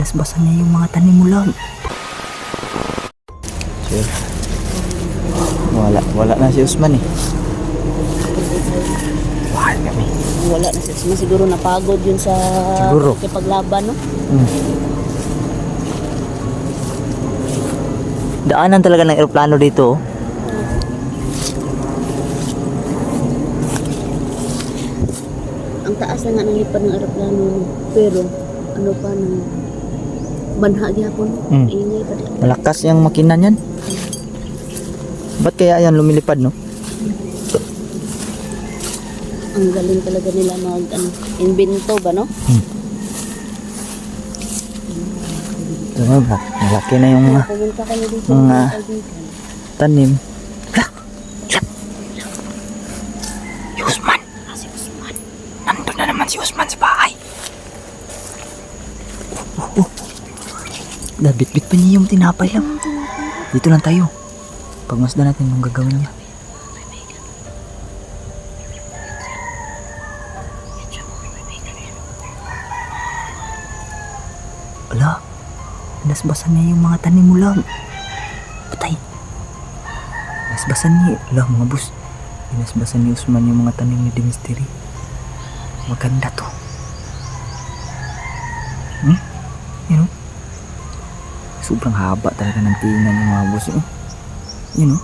Binasbasan niya yung mga tanim mo lang. Sir, wala na si Usman eh. Wala kami. Wala na siya. Siguro napagod yun sa Siguro. paglaban, no? Daanan talaga ng eroplano dito. Ang taas na nga ng lipad ng aeroplano, pero ano pa ng banha gyapon. Ingay pa din. Malakas yung makina niyan. Ba't kaya yan lumilipad, no? Ang galing talaga nila invento ba, no? Ito nga ba? Malaki na yung mga Pumunta kami dito mga mga kaibigan. tanim. Si Usman! Si Usman. Nandun na naman si Usman sa bahay. Nabitbit pa niya yung tinapay lang. Dito lang tayo. Pagmasdan natin yung gagawin niya. Ala, nasbasan niya yung mga tanim mo lang. Patay. Nasbasan niya. Ala, mga boss. Nasbasan ni Usman yung mga tanim ni Demisteri. Maganda to. Yun o. Sobrang haba talaga ng tinga ng mga boss. Yun o.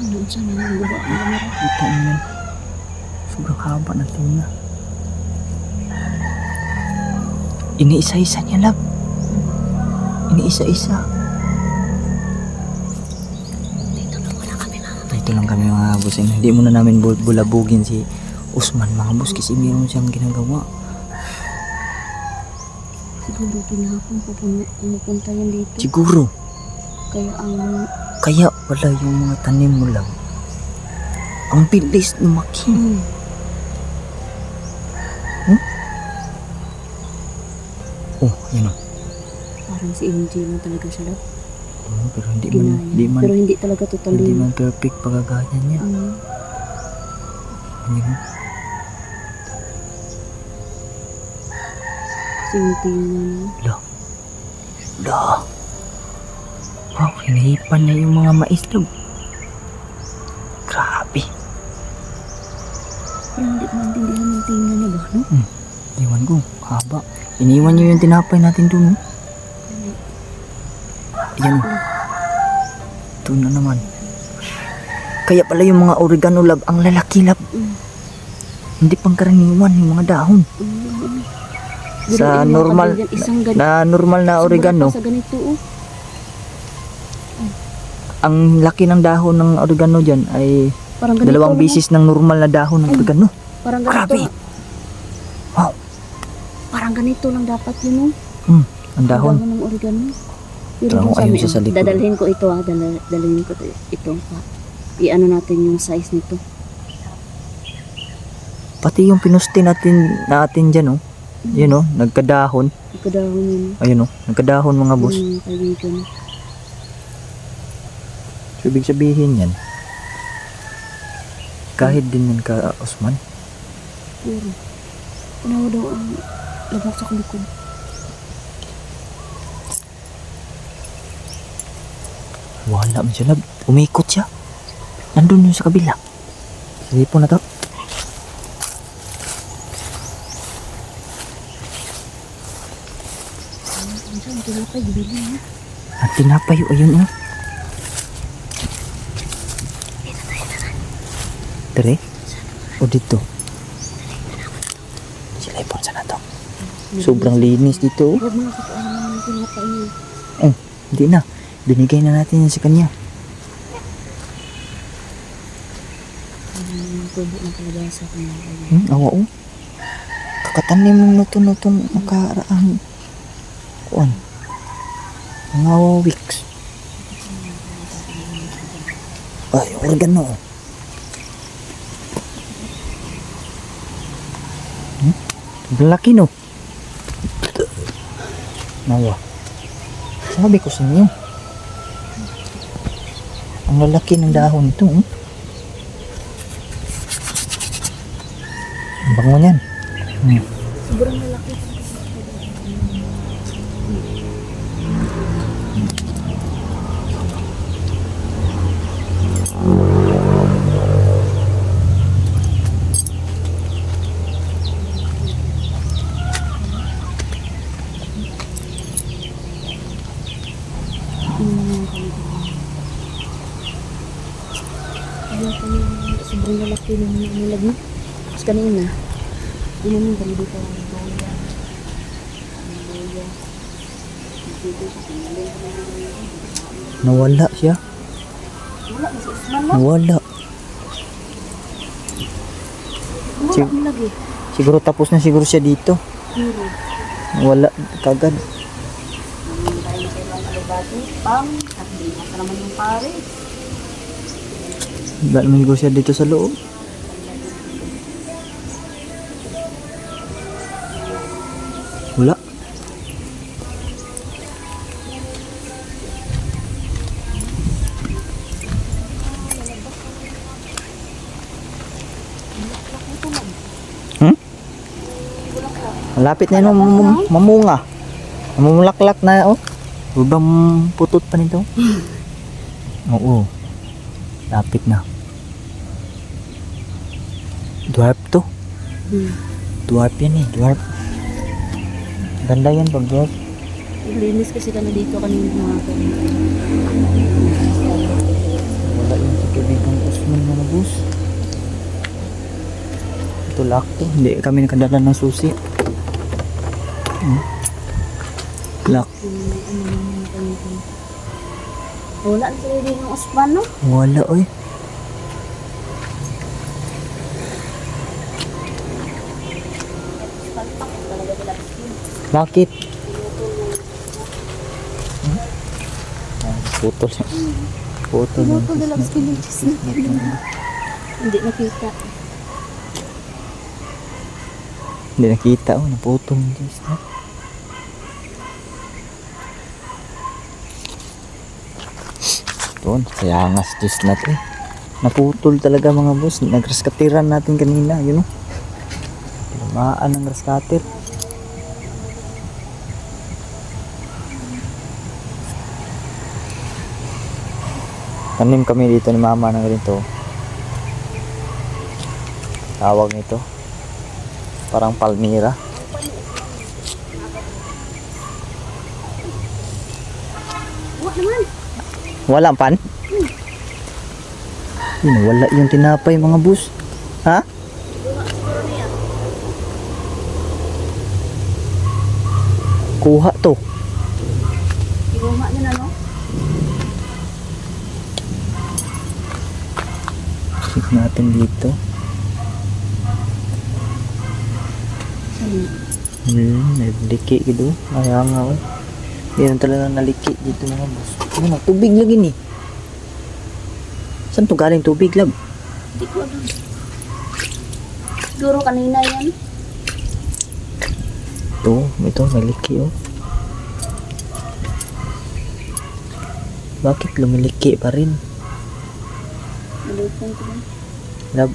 Ano siya na yung guba ang kamera? Kita mo yan. Sobrang haba ng tinga. Iniisa-isa niya lang. Iniisa-isa. Dito lang kami mga boss. Hindi muna namin bulabugin si Usman mga boss kasi mayroon siyang ginagawa. Siguro kinahapon pupunta yan dito. Siguro. Kaya Kaya wala yung mga tanim mo lang. Ang bilis lumaki. Oh, yun o. parang si MJ mo talaga siya daw. Pero hindi Ginaya. man Pero hindi talaga totally. hindi man perfect pagkagaya niya. Yun o. Simple na. Lah. Wow, hinihipan niya yung mga mais daw. Grabe. Pero hindi ko maintindihan yung tingnan niya ba, no? Iwan ko, haba. Iniwan niyo yung tinapay natin doon. Ayan. Ito na naman. Kaya pala yung mga oregano lab, ang lalaki lab. Hindi pangkaraniwan yung mga dahon. Sa normal normal na oregano, Sa ganito, ang laki ng dahon ng oregano dyan ay parang ganito, 2 bisis ng normal na dahon ng oregano. Parang ganito. Grabe. Wow. Parang ganito lang dapat yun, no? Ang dahon. ng oregano. Pero Dahon, kung sa ayun amin, siya sa likod. dadalhin ko ito, dadalhin ko ito. I-ano natin yung size nito. Pati yung pinusti natin dyan, oh. Yun, oh, nagkadahon. Ikadahon yun. Ayun, oh, nagkadahon mga boss. Yung kaibigan. So, ibig sabihin yan, kahit din yan ka, Usman. Puro. Panawa daw ang labak sa kulikod. Wala man siya, lab. Umikot siya. Nandun yun sa kabila. Sige po na to. Ang tinapay, gibili niya. Ang tinapay, ayun, oh. Tere? O dito? Sila ipon sana to. Sobrang linis dito, oh. Huwag mga katuan naman yung tinapay niya. Hindi na. Binigay na natin yan sa kanya. Tubo ng kalabasa ko na. Awa, oh. Kakatanim ng nutong nakaraang kuan. Mga weeks. Ay, oregano. Ang laki, no? Nawa. Sabi ko sa inyo. Ang lalaki ng dahon ito. Ang bango niyan. Sobrang lalaki. Sobrang lalaki ng nilag mo. Tapos kanina, naman kami dito ang boya. Nawala siya. Wala, mas Usman na. Nawala. Wala kami lagi. Siguro tapos na siguro siya dito. Pero, Nawala kagad. namin tayo na kailangan alubati. Pam, at di masa naman yung pare. Wala naman siguro siya dito sa loob. Wala. Hmm? Malapit na yun, mamunga. Mamulaklak na, oh. Ubang putot pa nito. Oo. Lapit na. Dwarf to. Dwarf yan eh, dwarf. Ganda yan pag dwarf. Linis kasi kami dito kanina mga kanina. Wala yung si kaibigang Usman na nabus. Ito lock to. Hindi kami nakadala ng susi. Lock. Wala na sila din ng Usman, no? Wala oy. Bakit? Putol siya. Putol ng Ito dalang skiliches na. Hindi nakita. Hindi nakita, oh. Naputol ng chestnut. Doon, kaya nga si chestnut eh. Naputol talaga mga boss. Nagraskatiran natin kanina, yun oh. Lumaan ng raskatir. Tanim kami dito ni mama ng ganito. Tawag nito. Parang palmira. Wala naman. Wala pan? Yun, wala yung tinapay mga bus. Ha? Kuha to. Iroma niya na, no? Check natin dito. May liki gitu. Kaya nga oh. Yan talaga naliki dito mga bus. Ano, tubig lagi ni. Saan to galing tubig lag? Hindi ko alam. Siguro kanina yan. Ito naliki oh. Bakit lumiliki pa rin? Nalipon ko lang. Lab,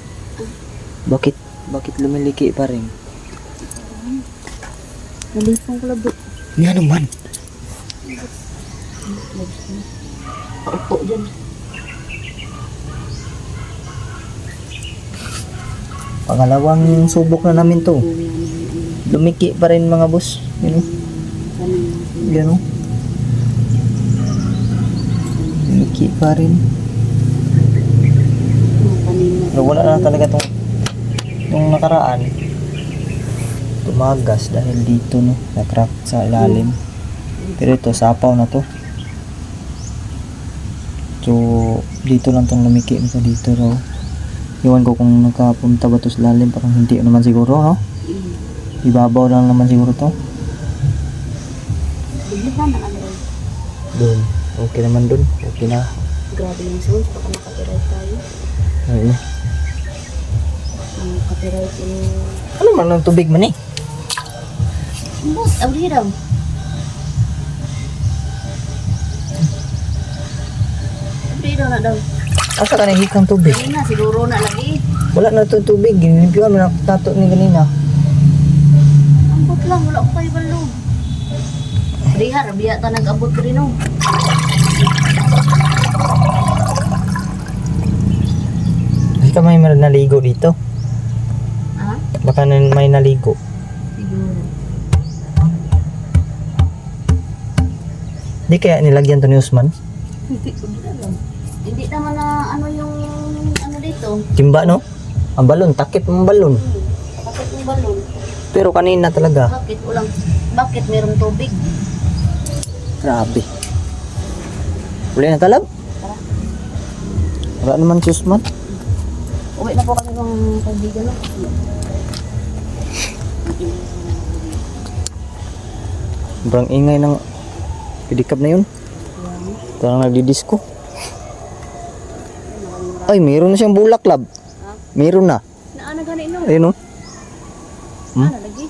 bakit lumiliki pa rin? Nalipon ko lang. Yan naman. Paupo dyan. Pangalawang subok na namin to. Lumiki pa rin mga boss. Yan oh. Yan oh. Lumiki pa rin. Pero wala na talaga itong nakaraan. Tumagas dahil dito no. Na-crack sa ilalim. Pero ito sapaw na to. So dito lang itong lumiki nito dito raw. Iwan ko kung nakapunta ba ito sa lalim. Parang hindi naman siguro no. Ibabaw lang naman siguro to. Bigyan na ano. Doon. Okay naman doon. Okay na. Grabe yung sounds. Baka makapiright tayo. Ay. Copyright yung... Ano man ng tubig man eh? Bot, abri daw. Abri daw na daw. Asa ka nahikang tubig? Kanina, siguro na lagi. Wala na itong tubig. Ginimpiwan mo na tato ni kanina. Ambot lang, wala ko kayo balo. Rihar, biya ta nag-abot ko rin o. Baka may naligo dito. Ha? Baka may naligo. Siguro. Di kaya nilagyan to ni Usman? Hindi ko alam. Hindi naman na ano yung ano dito. Timba no? Ang balon, takip ng balon. Bakit yung balon? Pero kanina talaga. Bakit ulang? Bakit meron tubig? Grabe. Uli na talab? Tara. Wala naman si Usman. Uwi na po kami ng kaibigan. No? Sobrang ingay ng pedicab na yun. Parang nagdi-disco. Ay, meron na siyang bulaklab. Meron na. Naana gani no? Ayun o. Hmm? Ano lagi?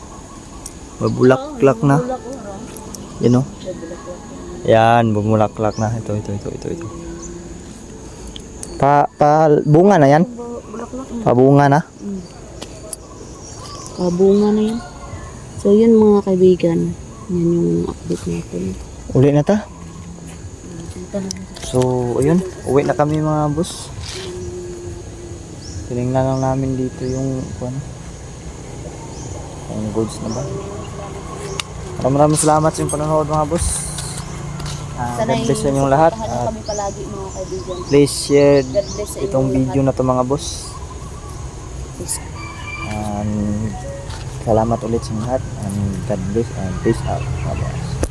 Babulaklak na. Bulak oro. Yun o. Yan, bumulaklak na. Ito. Bunga na yan. Bulaklak na. Pabunga na. Kabunga na yan. So yun mga kaibigan. Yan yung update natin. Uli na ta. Punta na. So, ayun. Uwi na kami mga boss. Tinignan lang namin dito yung ano. Yung goods na ba? Maraming salamat sa inyong panonood mga boss. God bless sa inyong lahat. At At kami palagi mga kaibigan. please share God bless sa itong inyong video na to mga boss. lahat. And salamat ulit sa inyo lahat. And God bless and peace out mga boss.